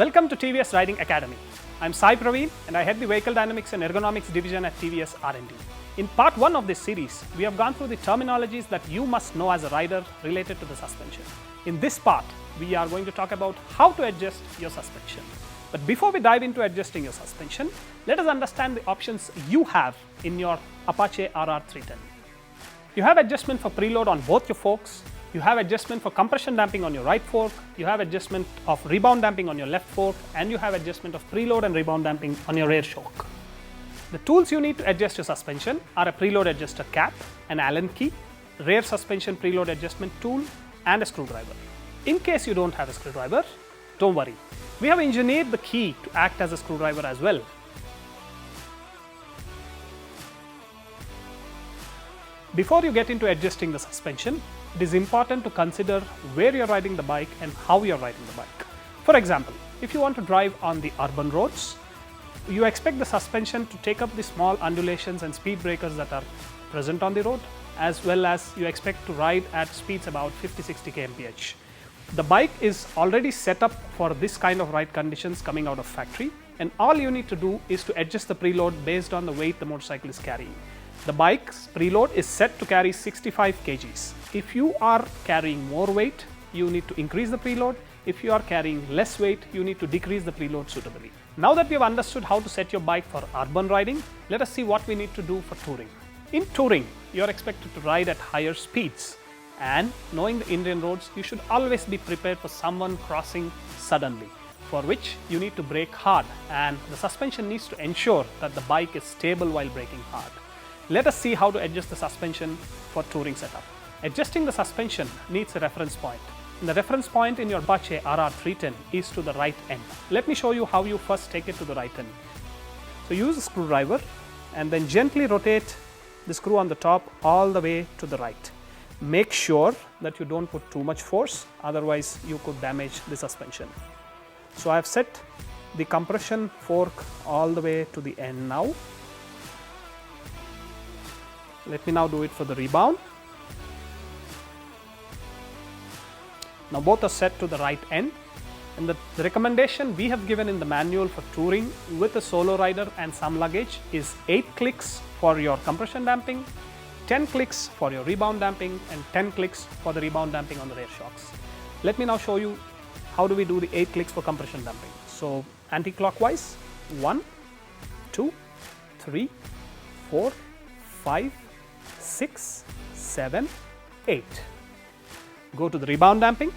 Welcome to TVS Riding Academy. I'm Sai Praveen and I head the Vehicle Dynamics and Ergonomics division at TVS R&D. In part 1 of this series, we have gone through the terminologies that you must know as a rider related to the suspension. In this part, we are going to talk about how to adjust your suspension. But before we dive into adjusting your suspension, let us understand the options you have in your Apache RR310. You have adjustment for preload on both your forks. You have adjustment for compression damping on your right fork, you have adjustment of rebound damping on your left fork, and you have adjustment of preload and rebound damping on your rear shock. The tools you need to adjust your suspension are a preload adjuster cap, an Allen key, rear suspension preload adjustment tool, and a screwdriver. In case you don't have a screwdriver, don't worry. We have engineered the key to act as a screwdriver as well. Before you get into adjusting the suspension, it is important to consider where you're riding the bike and how you're riding the bike. For example, if you want to drive on the urban roads, you expect the suspension to take up the small undulations and speed breakers that are present on the road, as well as you expect to ride at speeds about 50-60 kmph. The bike is already set up for this kind of ride conditions coming out of factory, and all you need to do is to adjust the preload based on the weight the motorcycle is carrying. The bike's preload is set to carry 65 kgs. If you are carrying more weight, you need to increase the preload. If you are carrying less weight, you need to decrease the preload suitably. Now that we have understood how to set your bike for urban riding, let us see what we need to do for touring. In touring, you are expected to ride at higher speeds, and knowing the Indian roads, you should always be prepared for someone crossing suddenly, for which you need to brake hard, and the suspension needs to ensure that the bike is stable while braking hard. Let us see how to adjust the suspension for touring setup. Adjusting the suspension needs a reference point. And the reference point in your Apache RR310 is to the right end. Let me show you how you first take it to the right end. So use a screwdriver and then gently rotate the screw on the top all the way to the right. Make sure that you don't put too much force, otherwise you could damage the suspension. So I have set the compression fork all the way to the end now. Let me now do it for the rebound. Now both are set to the right end, and the recommendation we have given in the manual for touring with a solo rider and some luggage is 8 clicks for your compression damping, 10 clicks for your rebound damping, and 10 clicks for the rebound damping on the rear shocks. Let me now show you how do we do the 8 clicks for compression damping. So anti-clockwise, 1, 2, 3, 4, 5, 6, 7, 8. Go to the rebound damping.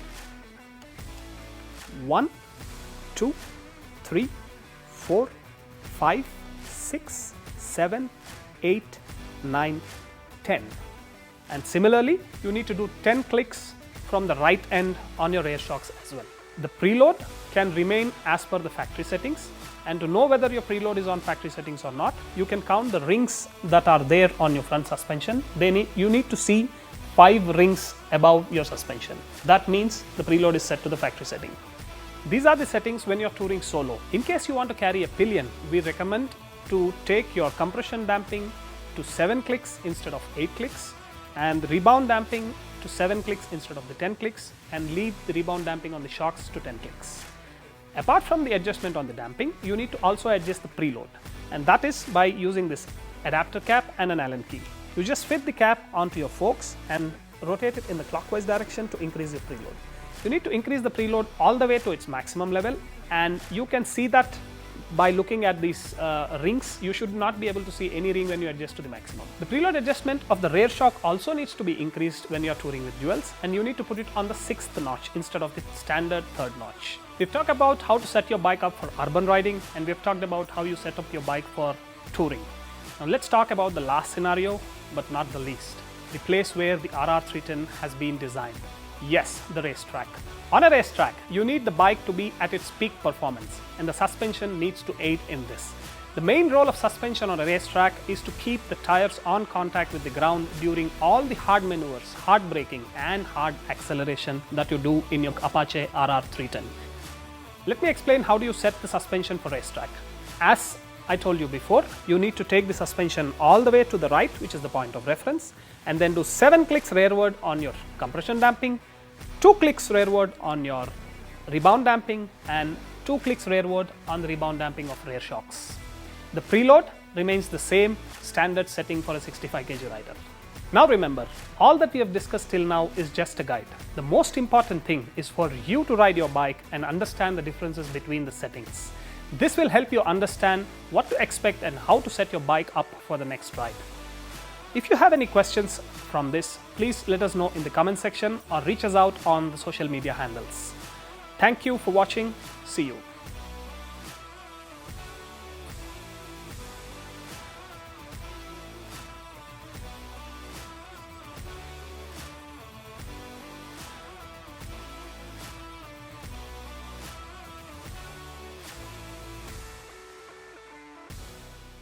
1, 2, 3, 4, 5, 6, 7, 8, 9, 10. And similarly, you need to do 10 clicks from the right end on your rear shocks as well. The preload can remain as per the factory settings, and to know whether your preload is on factory settings or not, you can count the rings that are there on your front suspension. You need to see 5 rings above your suspension. That means the preload is set to the factory setting. These are the settings when you're touring solo. In case you want to carry a pillion, we recommend to take your compression damping to 7 clicks instead of 8 clicks, and the rebound damping to 7 clicks instead of the 10 clicks, and leave the rebound damping on the shocks to 10 clicks. Apart from the adjustment on the damping, you need to also adjust the preload, and that is by using this adapter cap and an Allen key. You just fit the cap onto your forks and rotate it in the clockwise direction to increase your preload. You need to increase the preload all the way to its maximum level, and you can see that by looking at these rings. You should not be able to see any ring when you adjust to the maximum. The preload adjustment of the rear shock also needs to be increased when you are touring with duals, and you need to put it on the 6th notch instead of the standard 3rd notch. We've talked about how to set your bike up for urban riding, and we've talked about how you set up your bike for touring. Now let's talk about the last scenario, but not the least, the place where the RR310 has been designed. Yes, the racetrack. On a racetrack, you need the bike to be at its peak performance, and the suspension needs to aid in this. The main role of suspension on a racetrack is to keep the tires on contact with the ground during all the hard maneuvers, hard braking, and hard acceleration that you do in your Apache RR310. Let me explain how do you set the suspension for racetrack. As I told you before, you need to take the suspension all the way to the right, which is the point of reference, and then do 7 clicks rearward on your compression damping, 2 clicks rearward on your rebound damping, and 2 clicks rearward on the rebound damping of rear shocks. The preload remains the same standard setting for a 65 kg rider. Now remember, all that we have discussed till now is just a guide. The most important thing is for you to ride your bike and understand the differences between the settings. This will help you understand what to expect and how to set your bike up for the next ride. If you have any questions from this, please let us know in the comment section or reach us out on the social media handles. Thank you for watching. See you.